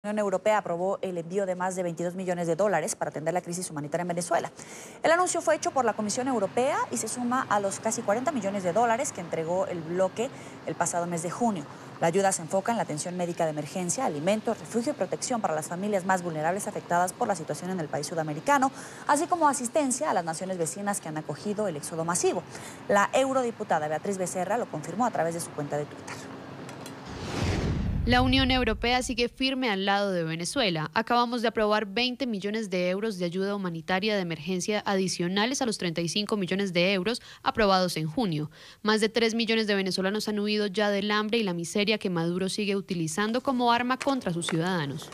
La Unión Europea aprobó el envío de más de 22 millones de dólares para atender la crisis humanitaria en Venezuela. El anuncio fue hecho por la Comisión Europea y se suma a los casi 40 millones de dólares que entregó el bloque el pasado mes de junio. La ayuda se enfoca en la atención médica de emergencia, alimentos, refugio y protección para las familias más vulnerables afectadas por la situación en el país sudamericano, así como asistencia a las naciones vecinas que han acogido el éxodo masivo. La eurodiputada Beatriz Becerra lo confirmó a través de su cuenta de Twitter. La Unión Europea sigue firme al lado de Venezuela. Acabamos de aprobar 20 millones de euros de ayuda humanitaria de emergencia adicionales a los 35 millones de euros aprobados en junio. Más de 3 millones de venezolanos han huido ya del hambre y la miseria que Maduro sigue utilizando como arma contra sus ciudadanos.